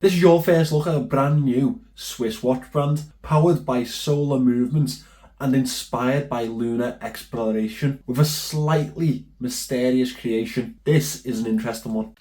This is your first look at a brand new Swiss watch brand, powered by solar movements and inspired by lunar exploration, with a slightly mysterious creation. This is an interesting one.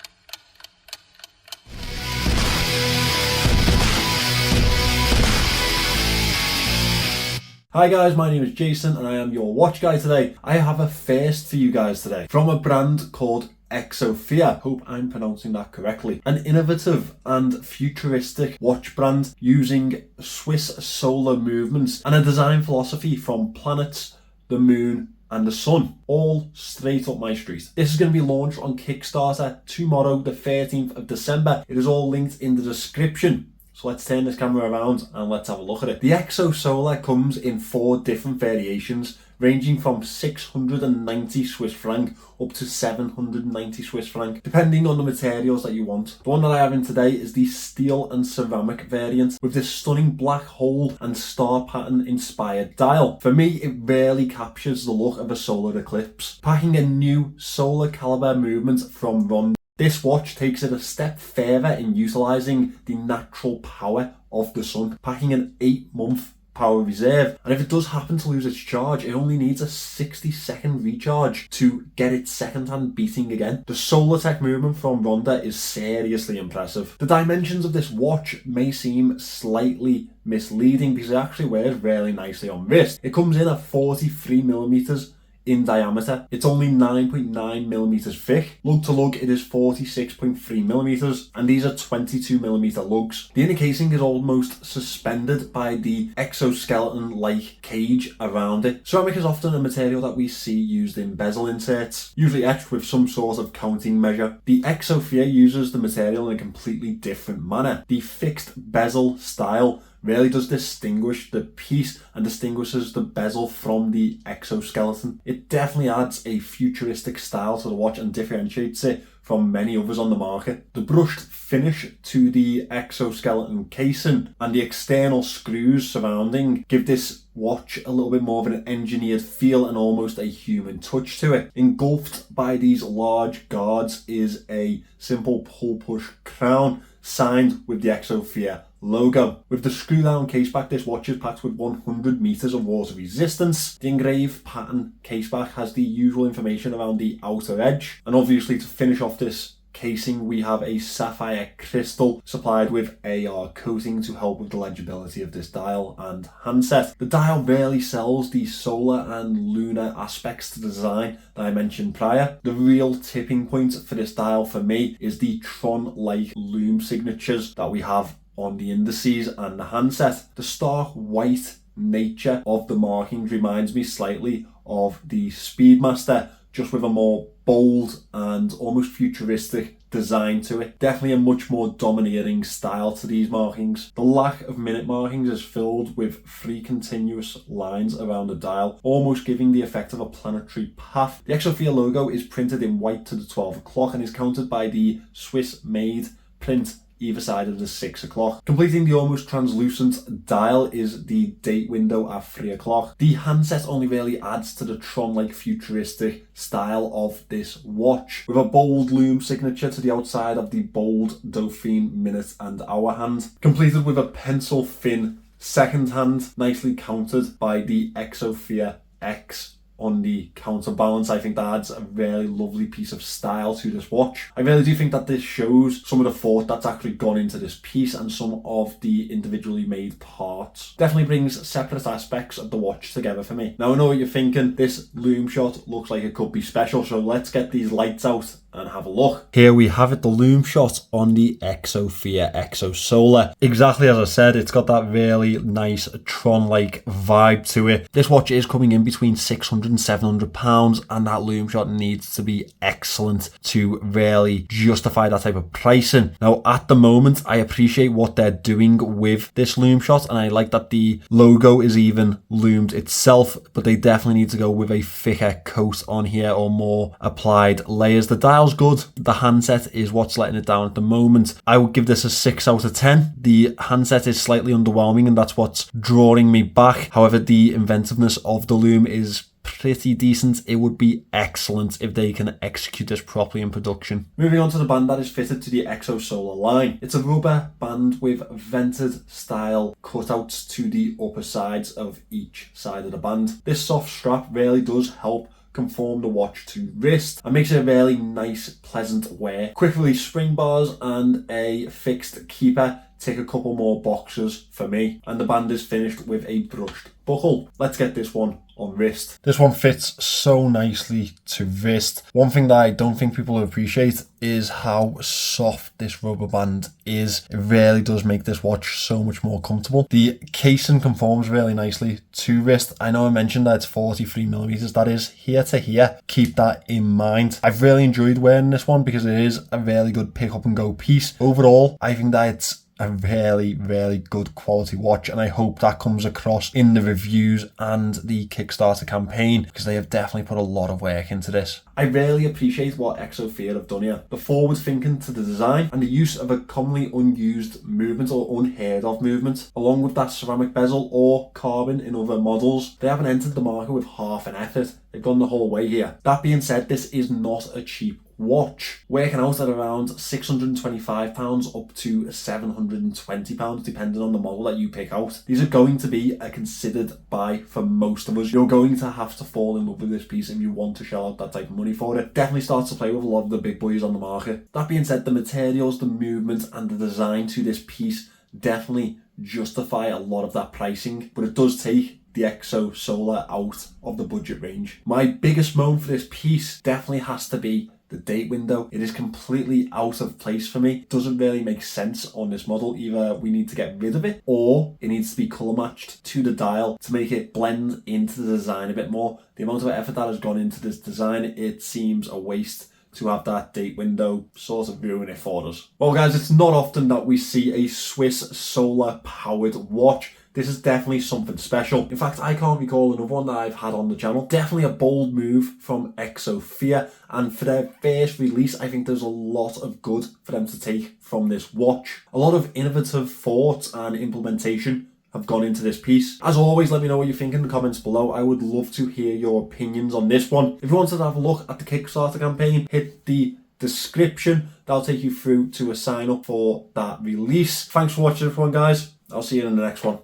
Hi guys, my name is Jason and I am your watch guy today. I have a first for you guys today from a brand called Exotheia, hope I'm pronouncing that correctly. An innovative and futuristic watch brand using Swiss solar movements and a design philosophy from planets, the moon and the sun, all straight up my street. This is going to be launched on Kickstarter tomorrow, the 13th of December. It is all linked in the description. So let's turn this camera around and let's have a look at it. The ExoSolar comes in 4 different variations, ranging from 690 Swiss franc up to 790 Swiss franc, depending on the materials that you want. The one that I have in today is the steel and ceramic variant, with this stunning black hole and star pattern inspired dial. For me, it really captures the look of a solar eclipse, packing a new solar caliber movement from Ronda. This watch takes it a step further in utilising the natural power of the sun, packing an 8-month power reserve, and if it does happen to lose its charge, it only needs a 60-second recharge to get its second hand beating again. The solar tech movement from Ronda is seriously impressive. The dimensions of this watch may seem slightly misleading because it actually wears really nicely on wrist. It comes in at 43mm in diameter. It's only 9.9mm thick. Lug to lug, it is 46.3mm, and these are 22mm lugs. The inner casing is almost suspended by the exoskeleton-like cage around it. Ceramic is often a material that we see used in bezel inserts, usually etched with some sort of counting measure. The Exotheia uses the material in a completely different manner. The fixed bezel style really does distinguish the piece and distinguishes the bezel from the exoskeleton. It definitely adds a futuristic style to the watch and differentiates it from many others on the market. The brushed finish to the exoskeleton casing and the external screws surrounding give this watch a little bit more of an engineered feel and almost a human touch to it. Engulfed by these large guards is a simple pull-push crown signed with the Exotheia logo. With the screw-down caseback, this watch is packed with 100 meters of water resistance. The engraved pattern caseback has the usual information around the outer edge, and obviously to finish off this casing we have a sapphire crystal supplied with AR coating to help with the legibility of this dial and handset. The dial rarely sells the solar and lunar aspects to the design that I mentioned prior. The real tipping point for this dial for me is the Tron-like lume signatures that we have on the indices and the handset. The stark white nature of the markings reminds me slightly of the Speedmaster, just with a more bold and almost futuristic design to it. Definitely a much more dominating style to these markings. The lack of minute markings is filled with 3 continuous lines around the dial, almost giving the effect of a planetary path. The Exotheia logo is printed in white to the 12 o'clock and is countered by the Swiss-made print either side of the 6 o'clock. Completing the almost translucent dial is the date window at 3 o'clock. The handset only really adds to the Tron-like futuristic style of this watch, with a bold lume signature to the outside of the bold Dauphine minute and hour hand, completed with a pencil thin second hand, nicely countered by the Exotheia X on the counterbalance. I think that adds a really lovely piece of style to this watch. I really do think that this shows some of the thought that's actually gone into this piece and some of the individually made parts. Definitely brings separate aspects of the watch together for me. Now I know what you're thinking, this lume shot looks like it could be special, so let's get these lights out and have a look. Here we have it, the lume shot on the Exotheia ExoSolar. Exactly as I said, it's got that really nice Tron-like vibe to it. This watch is coming in between £600 and £700, and that lume shot needs to be excellent to really justify that type of pricing. Now at the moment, I appreciate what they're doing with this lume shot, and I like that the logo is even loomed itself, but they definitely need to go with a thicker coat on here or more applied layers. The dial's good, the handset is what's letting it down at the moment. I would give this a 6 out of 10. The handset is slightly underwhelming and that's what's drawing me back. However, the inventiveness of the lume is pretty decent. It would be excellent if they can execute this properly in production. Moving on to the band that is fitted to the ExoSolar line. It's a rubber band with vented style cutouts to the upper sides of each side of the band. This soft strap really does help conform the watch to wrist and makes it a really nice, pleasant wear. Quick release spring bars and a fixed keeper tick a couple more boxes for me, and the band is finished with a brushed buckle. Let's get this one on wrist. This one fits so nicely to wrist. One thing that I don't think people appreciate is how soft this rubber band is. It really does make this watch so much more comfortable. The casing conforms really nicely to wrist. I know I mentioned that it's 43mm, that is here to here. Keep that in mind. I've really enjoyed wearing this one because it is a really good pick up and go piece. Overall, I think that it's a really, really good quality watch, and I hope that comes across in the reviews and the Kickstarter campaign, because they have definitely put a lot of work into this. I really appreciate what Exotheia have done here. The forward thinking to the design and the use of a commonly unused movement or unheard of movement, along with that ceramic bezel or carbon in other models. They haven't entered the market with half an effort. They've gone the whole way here. That being said, this is not a cheap watch, working out at around £625 up to £720 depending on the model that you pick out. These are going to be a considered buy for most of us. You're going to have to fall in love with this piece if you want to shell out that type of money for it. Definitely start to play with a lot of the big boys on the market. That being said, the materials, the movement and the design to this piece definitely justify a lot of that pricing, but it does take the ExoSolar out of the budget range. My biggest moan for this piece definitely has to be the date window. It is completely out of place for me. It doesn't really make sense on this model. Either we need to get rid of it or it needs to be colour matched to the dial to make it blend into the design a bit more. The amount of effort that has gone into this design, it seems a waste to have that date window sort of ruin it for us. Well guys, it's not often that we see a Swiss solar powered watch. This is definitely something special. In fact, I can't recall another one that I've had on the channel. Definitely a bold move from Exotheia, and for their first release, I think there's a lot of good for them to take from this watch. A lot of innovative thought and implementation have gone into this piece. As always, let me know what you think in the comments below. I would love to hear your opinions on this one. If you wanted to have a look at the Kickstarter campaign, hit the description. That'll take you through to a sign up for that release. Thanks for watching everyone, guys. I'll see you in the next one.